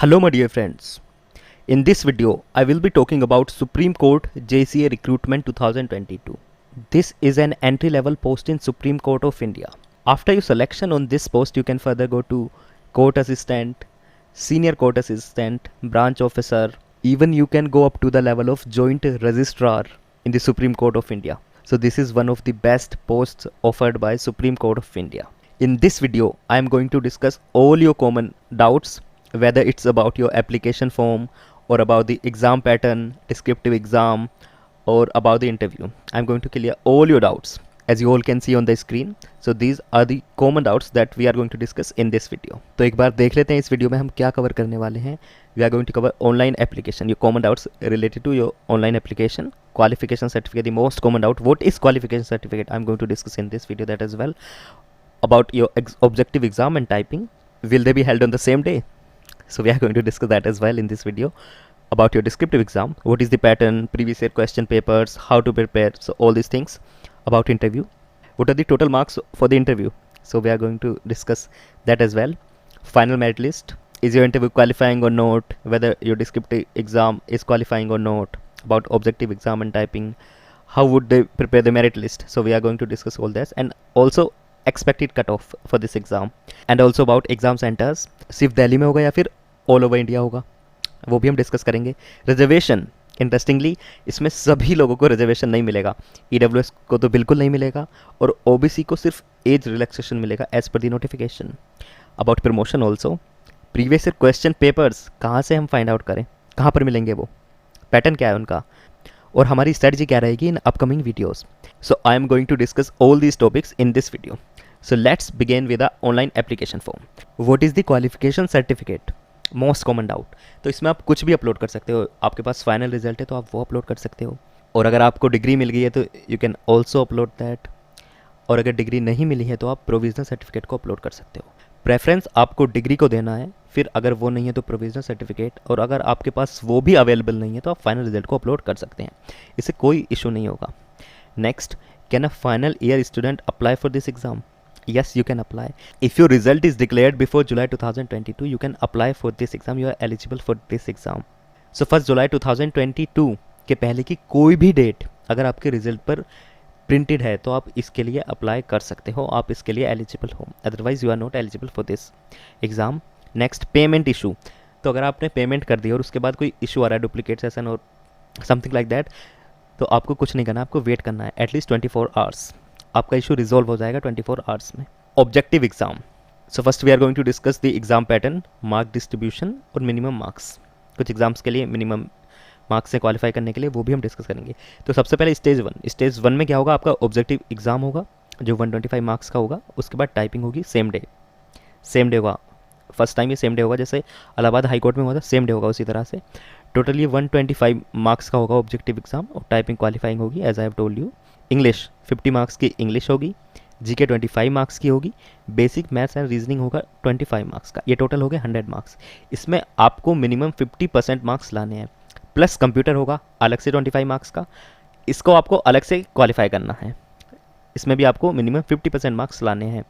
Hello my dear friends. In this video, I will be talking about Supreme Court JCA Recruitment 2022. This is an entry-level post in Supreme Court of India. After your selection on this post, you can further go to Court Assistant, Senior Court Assistant, Branch Officer. Even you can go up to the level of Joint Registrar in the Supreme Court of India. So this is one of the best posts offered by Supreme Court of India. In this video, I am going to discuss all your common doubts, whether it's about your application form or about the exam pattern, descriptive exam, or about the interview. I'm going to clear all your doubts as you all can see on the screen. So these are the common doubts that we are going to discuss in this video. तो एक बार देख लेते हैं इस video में हम क्या cover करने वाले हैं. We are going to cover online application, your common doubts related to your online application, qualification certificate, the most common doubt, what is qualification certificate, I'm going to discuss in this video that as well. About your objective exam and typing, will they be held on the same day? So we are going to discuss that as well in this video. About your descriptive exam, what is the pattern, previous year question papers, how to prepare, so all these things. About interview, what are the total marks for the interview, so we are going to discuss that as well. Final merit list, is your interview qualifying or not, whether your descriptive exam is qualifying or not. About objective exam and typing, how would they prepare the merit list, so we are going to discuss all this. And also expected cutoff for this exam, and also about exam centers, सिर्फ दिल्ली में होगा या फिर all over India होगा, वो भी हम discuss करेंगे. रिजर्वेशन, इंटरेस्टिंगली इसमें सभी लोगों को रिजर्वेशन नहीं मिलेगा. EWS को तो बिल्कुल नहीं मिलेगा और OBC को सिर्फ एज रिलैक्सेशन मिलेगा एज पर the notification. About promotion also, previous year question papers कहाँ से हम फाइंड आउट करें, कहाँ पर मिलेंगे, वो पैटर्न क्या है उनका, और हमारी स्ट्रेटजी क्या रहेगी in upcoming videos. So I am going to discuss all these topics in this video. So let's begin with the online application form. What is the qualification certificate? Most common doubt. तो इसमें आप कुछ भी upload कर सकते हो. आपके पास final result है तो आप वो अपलोड कर सकते हो, और अगर आपको डिग्री मिल गई है तो you can also upload that, और अगर डिग्री नहीं मिली है तो आप प्रोविजनल सर्टिफिकेट को अपलोड कर सकते हो. प्रेफरेंस आपको डिग्री को देना है, फिर अगर वो नहीं है तो प्रोविजनल सर्टिफिकेट, और अगर आपके पास वो भी अवेलेबल नहीं है तो आप फाइनल रिजल्ट को अपलोड कर सकते हैं. इससे कोई इशू नहीं होगा. Next, can a final year student apply for this exam? Yes, you can apply. If your result is declared before July 2022, you can apply for this exam. You are eligible for this exam. So 1 July 2022 के पहले की कोई भी date अगर आपके result पर printed है तो आप इसके लिए अप्लाई कर सकते हो, आप इसके लिए एलिजिबल हो. Otherwise you are not eligible for this exam. Next, payment issue. तो अगर आपने पेमेंट कर दी और उसके बाद कोई इशू आ रहा है, डुप्लीकेट सेशन और समथिंग लाइक दैट, तो आपको कुछ नहीं करना, आपको वेट करना है एटलीस्ट 24 आवर्स. आपका इशू रिजॉल्व हो जाएगा 24 आवर्स में. Objective exam. So first we are going to discuss the exam pattern, mark distribution और मिनिमम मार्क्स. कुछ एग्जाम्स के लिए मिनिमम मार्क्स से क्वालिफाई करने के लिए वो भी हम डिस्कस करेंगे. तो सबसे पहले स्टेज वन में क्या होगा, आपका ऑब्जेक्टिव एग्जाम होगा जो 125 मार्क्स का होगा. उसके बाद टाइपिंग होगी सेम डे होगा. फर्स्ट टाइम ये सेम डे होगा, जैसे इलाहाबाद हाई कोर्ट में हुआ था, सेम डे होगा उसी तरह से. टोटल ये 125 मार्क्स का होगा ऑब्जेक्टिव एग्जाम, और टाइपिंग क्वालिफाइंग होगी as I have told you. English 50 marks की इंग्लिश होगी, जीके 25 मार्क्स की होगी, बेसिक मैथ्स एंड रीजनिंग होगा 25 मार्क्स का. ये टोटल हो गए 100 मार्क्स. इसमें आपको मिनिमम 50% मार्क्स लाने हैं, प्लस कंप्यूटर होगा अलग से 25 मार्क्स का. इसको आपको अलग से क्वालिफाई करना है. इसमें भी आपको मिनिमम 50% मार्क्स लाने हैं,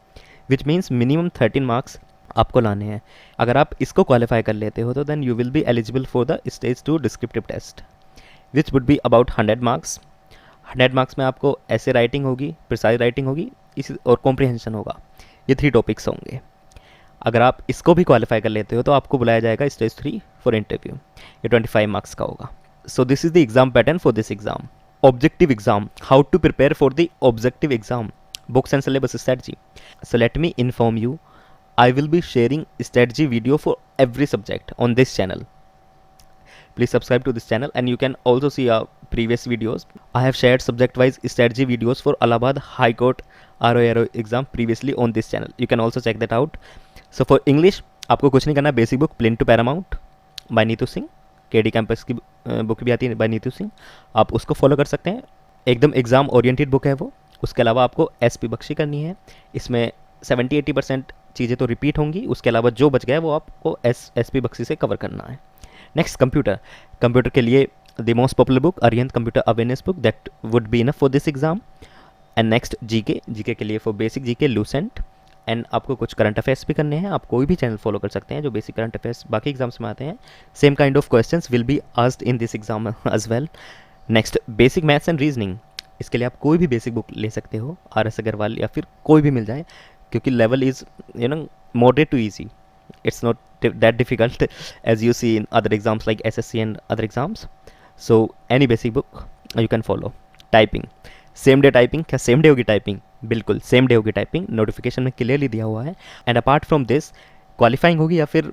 विच मीन्स मिनिमम 13 मार्क्स आपको लाने हैं. अगर आप इसको क्वालिफाई कर लेते हो तो then you will be eligible for the stage 2 descriptive test, which would be about 100 marks. 100 marks में आपको ऐसे राइटिंग होगी, प्रिसाइज राइटिंग होगी, इसी और कॉम्प्रिहेंशन होगा. ये 3 टॉपिक्स होंगे. अगर आप इसको भी क्वालिफाई कर लेते हो तो आपको बुलाया जाएगा स्टेज 3 फॉर इंटरव्यू. ये 25 मार्क्स का होगा. So this is the exam pattern for this exam. Objective exam, how to prepare for the objective exam, books and syllabus strategy. So let me inform you, I will be sharing strategy video for every subject on this channel. Please subscribe to this channel and you can also see our previous videos. I have shared subject wise strategy videos for Allahabad High Court RO exam previously on this channel. You can also check that out. So for English आपको कुछ नहीं करना, basic book plain to paramount by Neetu Singh, KD campus की book भी आती है bye Neetu Singh, आप उसको फॉलो कर सकते हैं. एकदम एग्जाम ओरिएंटेड बुक है वो. उसके अलावा आपको SP बख्शी करनी है. इसमें 70-80% चीज़ें तो रिपीट होंगी, उसके अलावा जो बच गया है वो आपको SP बख्शी से कवर करना है. नेक्स्ट, कंप्यूटर के लिए the most popular book Arihant computer awareness book, that would be enough for this exam. And next, GK के लिए for basic GK Lucent, and आपको कुछ करंट अफेयर्स भी करने हैं। आप कोई भी चैनल फॉलो कर सकते हैं जो बेसिक करंट अफेयर्स बाकी एग्जाम्स में आते हैं। Same kind of questions will be asked in this exam as well. Next, basic maths and reasoning. इसके लिए आप कोई भी बेसिक बुक ले सकते हो, RS अग्रवाल या फिर कोई भी मिल जाए, क्योंकि level is moderate to easy. It's not that difficult as you see in other exams like SSC and other exams. So any basic book you can follow. Typing, same day typing. क्या same day होगी typing? बिल्कुल same day होगी typing, notification में clearly दिया हुआ है। And apart from this, qualifying होगी या फिर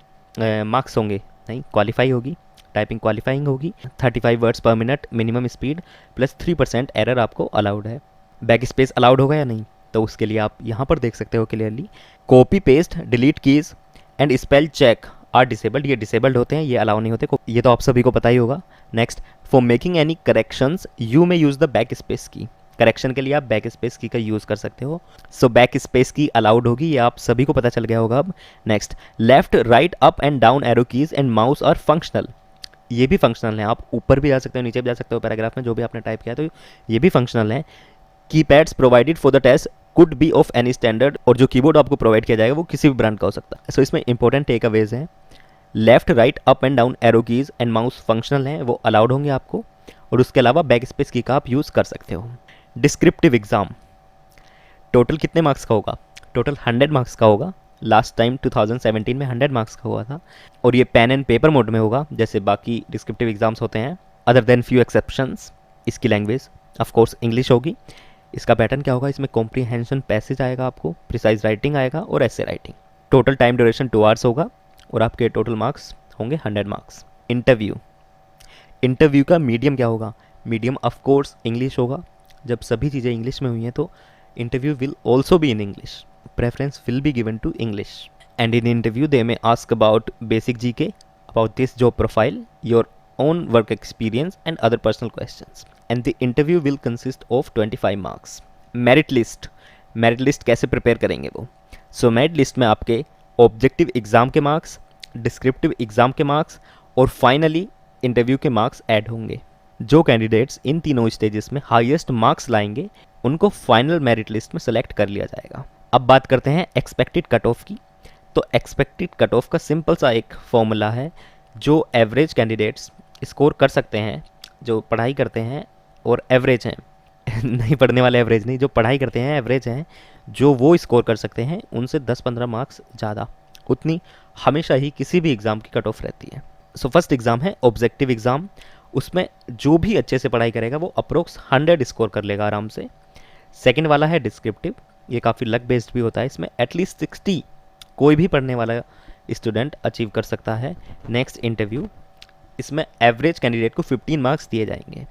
मार्क्स होंगे? नहीं, क्वालिफाई होगी, टाइपिंग क्वालिफाइंग होगी। 35 वर्ड्स पर minute minimum speed plus 3% error आपको अलाउड है। बैक स्पेस अलाउड होगा या नहीं, तो उसके लिए आप यहाँ पर देख सकते हो clearly. Copy paste, delete keys and spell check are disabled. ये डिसेबल्ड होते हैं, ये अलाउ नहीं होते, ये तो आप सभी को पता ही होगा। Next, for making any corrections you may use the back space की। करेक्शन के लिए आप बैक स्पेस की का यूज़ कर सकते हो। सो बैक स्पेस की अलाउड होगी, ये आप सभी को पता चल गया होगा अब। Next, left right up and down arrow keys and mouse are functional. ये भी फंक्शनल है, आप ऊपर भी जा सकते हो, नीचे भी जा सकते हो पैराग्राफ में, जो भी आपने टाइप किया तो ये भी फंक्शनल है। Keypads provided for the test could be of any standard. और जो कीबोर्ड आपको प्रोवाइड किया जाएगा वो किसी भी ब्रांड का हो सकता है। सो इसमें इंपॉर्टेंट टेक अवेज हैं, left right up and down arrow keys and mouse functional हैं, वो अलाउड होंगे आपको। और उसके अलावा बैक स्पेस की का आप यूज़ कर सकते हो। डिस्क्रिप्टिव एग्जाम टोटल कितने मार्क्स का होगा? टोटल 100 मार्क्स का होगा। लास्ट टाइम 2017 में 100 मार्क्स का हुआ था। और ये पेन एंड पेपर मोड में होगा, जैसे बाकी डिस्क्रिप्टिव एग्जाम्स होते हैं, अदर देन फ्यू एक्सेप्शंस। इसकी लैंग्वेज ऑफ कोर्स इंग्लिश होगी। इसका पैटर्न क्या होगा? इसमें कॉम्प्रीहेंशन पैसेज आएगा आपको, प्रिसाइज राइटिंग आएगा और ऐसे writing. Total time duration 2 hours होगा और आपके टोटल मार्क्स होंगे 100 मार्क्स। इंटरव्यू का मीडियम क्या होगा? मीडियम ऑफ कोर्स इंग्लिश होगा। जब सभी चीज़ें इंग्लिश में हुई हैं तो interview will also be in English. Preference will be given to English. And in interview they may ask about basic GK, about this job profile, your own work experience and other personal questions. And the interview will consist of 25 marks. Merit list कैसे prepare करेंगे वो? सो merit list में आपके objective exam के marks, descriptive exam के marks और finally interview के marks add होंगे। जो कैंडिडेट्स इन तीनों स्टेजेस में हाईएस्ट मार्क्स लाएंगे उनको फाइनल मेरिट लिस्ट में सेलेक्ट कर लिया जाएगा। अब बात करते हैं एक्सपेक्टेड कट ऑफ की। तो एक्सपेक्टेड कट ऑफ का सिंपल सा एक फॉर्मूला है, जो एवरेज कैंडिडेट्स स्कोर कर सकते हैं, जो पढ़ाई करते हैं और एवरेज हैं नहीं पढ़ने वाले एवरेज नहीं, जो पढ़ाई करते हैं एवरेज हैं, जो वो स्कोर कर सकते हैं उनसे 10-15 मार्क्स ज़्यादा, उतनी हमेशा ही किसी भी एग्ज़ाम की कट ऑफ रहती है। सो फर्स्ट एग्ज़ाम है ऑब्जेक्टिव एग्ज़ाम। उसमें जो भी अच्छे से पढ़ाई करेगा वो अप्रोक्स 100 स्कोर कर लेगा आराम से। सेकेंड वाला है डिस्क्रिप्टिव, ये काफ़ी लक बेस्ड भी होता है। इसमें एटलीस्ट 60 कोई भी पढ़ने वाला स्टूडेंट अचीव कर सकता है। नेक्स्ट इंटरव्यू, इसमें एवरेज कैंडिडेट को 15 मार्क्स दिए जाएंगे।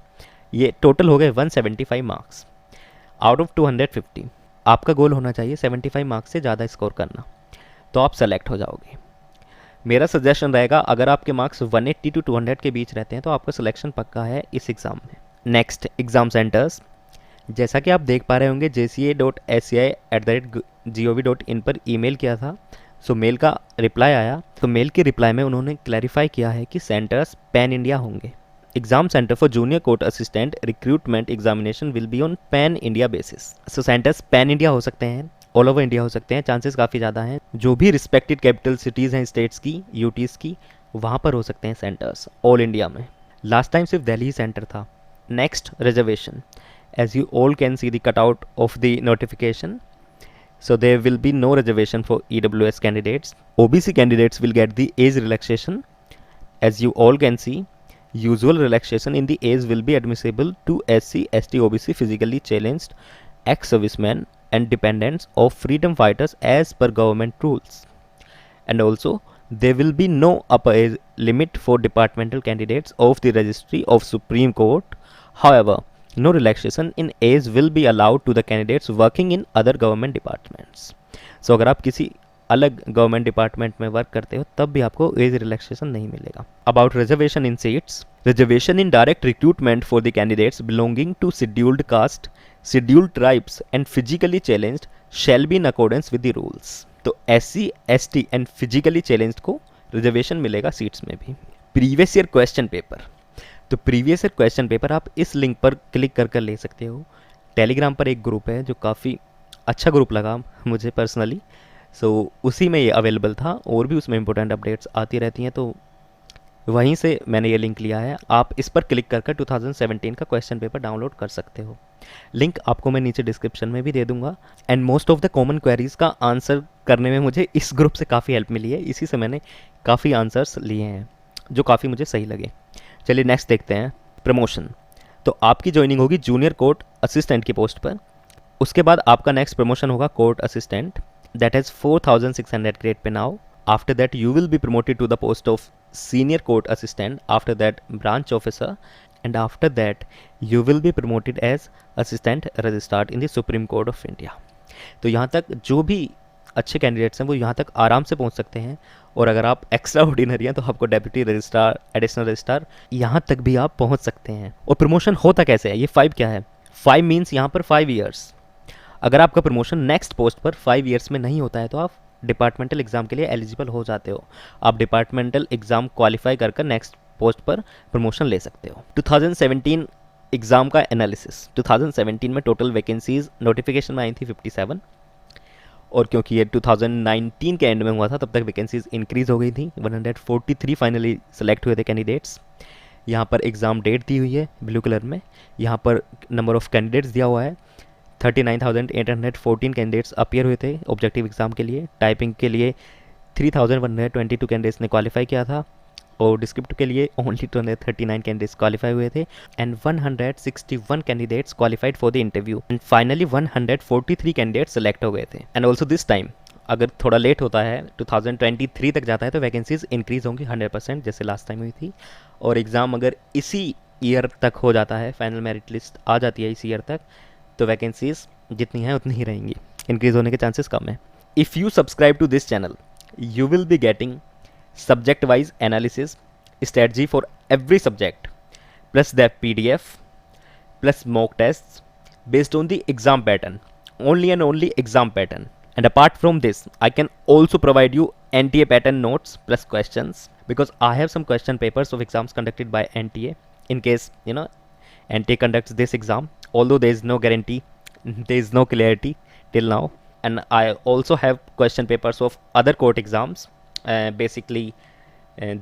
ये टोटल हो गए 175 मार्क्स आउट ऑफ 250। आपका गोल होना चाहिए 75 मार्क्स से ज़्यादा स्कोर करना, तो आप सेलेक्ट हो जाओगे। मेरा सजेशन रहेगा, अगर आपके मार्क्स 180 to 200 के बीच रहते हैं तो आपका सिलेक्शन पक्का है इस एग्ज़ाम में। Next, exam centres. जैसा कि आप देख पा रहे होंगे, jca.sci@gov.in पर ईमेल किया था। सो मेल का रिप्लाई आया, तो मेल के रिप्लाई में उन्होंने क्लैरिफाई किया है कि सेंटर्स पैन इंडिया होंगे। Exam centre for junior court assistant recruitment examination will be on pan India basis. So centres pan India हो सकते हैं, ऑल ओवर इंडिया हो सकते हैं, चांसेस काफ़ी ज़्यादा हैं। जो भी रिस्पेक्टेड कैपिटल सिटीज़ हैं स्टेट्स की, यूटीज़ की, वहाँ पर हो सकते हैं सेंटर्स ऑल इंडिया में। लास्ट टाइम सिर्फ दिल्ली ही सेंटर था। Next, reservation. As you all can see the cutout of the notification, so there will be no reservation for EWS candidates. OBC candidates will get the age relaxation. As you all can see, usual relaxation in the age will be admissible to SC, ST, OBC, physically challenged, ex-servicemen and dependents of freedom fighters as per government rules. And also, there will be no upper age limit for departmental candidates of the registry of Supreme Court. However, no relaxation in age will be allowed to the candidates working in other government departments. So अगर आप किसी अलग government department में work करते हो तब भी आपको एज रिलैक्सेशन नहीं मिलेगा। About reservation in seats, reservation in direct recruitment for the candidates belonging to scheduled caste, scheduled tribes and physically challenged shall be in accordance with the rules. तो SC, ST and physically challenged को reservation मिलेगा seats में भी। Previous year question paper, तो previous year question paper आप इस link पर click कर ले सकते हो। टेलीग्राम पर एक ग्रुप है जो काफ़ी अच्छा ग्रुप लगा मुझे पर्सनली, सो उसी में ये अवेलेबल था, और भी उसमें इंपॉर्टेंट अपडेट्स आती रहती हैं, तो वहीं से मैंने ये लिंक लिया है। आप इस पर क्लिक कर 2017 का क्वेश्चन पेपर डाउनलोड कर सकते हो। लिंक आपको मैं नीचे डिस्क्रिप्शन में भी दे दूंगा। And most of the common queries का आंसर करने में मुझे इस ग्रुप से काफ़ी हेल्प मिली है, इसी से मैंने काफ़ी आंसर्स लिए हैं जो काफ़ी मुझे सही लगे। चलिए नेक्स्ट देखते हैं, प्रमोशन। तो आपकी ज्वाइनिंग होगी जूनियर कोर्ट असिस्टेंट की पोस्ट पर। उसके बाद आपका नेक्स्ट प्रमोशन होगा court assistant, that has 4600 grade pay now. After that, you will be promoted to the post of senior court assistant, after that branch officer, and after that you will be promoted as assistant registrar in the Supreme Court of India. तो यहाँ तक जो भी अच्छे candidates हैं वो यहाँ तक आराम से पहुँच सकते हैं, और अगर आप एक्स्ट्रा ऑर्डिनरी हैं तो आपको डेप्यूटी रजिस्ट्रार, एडिशनल रजिस्ट्रार, यहाँ तक भी आप पहुँच सकते हैं। और प्रमोशन होता कैसे है, ये 5 क्या है, 5 मीन्स यहाँ पर 5 ईयर्स। अगर आपका प्रमोशन नेक्स्ट पोस्ट पर 5 ईयर्स में नहीं होता है तो आप डिपार्टमेंटल एग्ज़ाम के लिए एलिजिबल हो जाते हो। आप डिपार्टमेंटल एग्ज़ाम क्वालिफाई कर नेक्स्ट पोस्ट पर प्रमोशन ले सकते हो। 2017 एग्ज़ाम का एनालिसिस। 2017 में टोटल वैकेंसीज नोटिफिकेशन में आई थी 57, और क्योंकि ये 2019 के एंड में हुआ था तब तक वैकेंसीज इंक्रीज़ हो गई थी। 143 फाइनली सेलेक्ट हुए थे कैंडिडेट्स। यहाँ पर एग्ज़ाम डेट दी हुई है ब्लू कलर में, यहाँ पर नंबर ऑफ़ कैंडिडेट्स दिया हुआ है। 39,814 कैंडिडेट्स अपीयर हुए थे ऑब्जेक्टिव एग्ज़ाम के लिए। टाइपिंग के लिए 3,122 कैंडिडेट्स ने क्वालिफाई किया था, और डिस्क्रिप्टिव के लिए ओनली 239 कैंडिडेट्स क्वालिफाई हुए थे, and 161 candidates qualified for the interview, and finally 143 candidates select हो गए थे। एंड ऑल्सो दिस टाइम अगर थोड़ा लेट होता है, 2023 तक जाता है, तो वैकेंसीज इंक्रीज़ होंगी 100% जैसे लास्ट टाइम हुई थी। और एग्ज़ाम अगर इसी ईयर तक हो जाता है, फाइनल मेरिट लिस्ट आ जाती है इस ईयर तक, तो वैकेंसीज जितनी हैं उतनी ही रहेंगी, इंक्रीज होने के चांसेस कम है। If you subscribe to this channel, you will be getting subject wise analysis, strategy for every subject, plus the PDF, plus mock test based on the exam pattern, only and only exam pattern. And apart from this, I can also provide you NTA pattern notes plus questions, because I have some question papers of exams conducted by NTA. In case NTA conducts this exam, although there is no guarantee, there is no clarity till now. And I also have question papers of other court exams, basically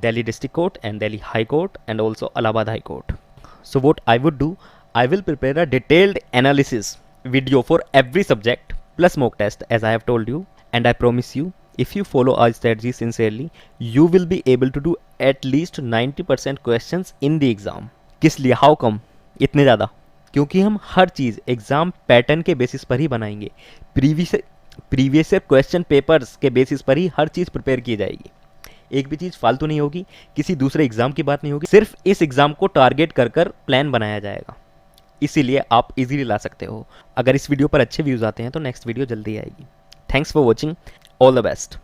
Delhi District Court and Delhi High Court, and also Allahabad High Court. So what I would do, I will prepare a detailed analysis video for every subject plus mock test, as I have told you. And I promise you, if you follow our strategy sincerely, you will be able to do at least 90% questions in the exam. किस लिए, how come इतने ज़्यादा? क्योंकि हम हर चीज़ exam pattern के basis पर ही बनाएंगे। Previous question papers के बेसिस पर ही हर चीज़ प्रिपेयर की जाएगी। एक भी चीज़ फालतू नहीं होगी, किसी दूसरे एग्ज़ाम की बात नहीं होगी, सिर्फ इस एग्ज़ाम को टारगेट कर प्लान बनाया जाएगा। इसीलिए आप इजीली ला सकते हो। अगर इस वीडियो पर अच्छे व्यूज़ आते हैं तो नेक्स्ट वीडियो जल्दी आएगी। Thanks for watching, all the best.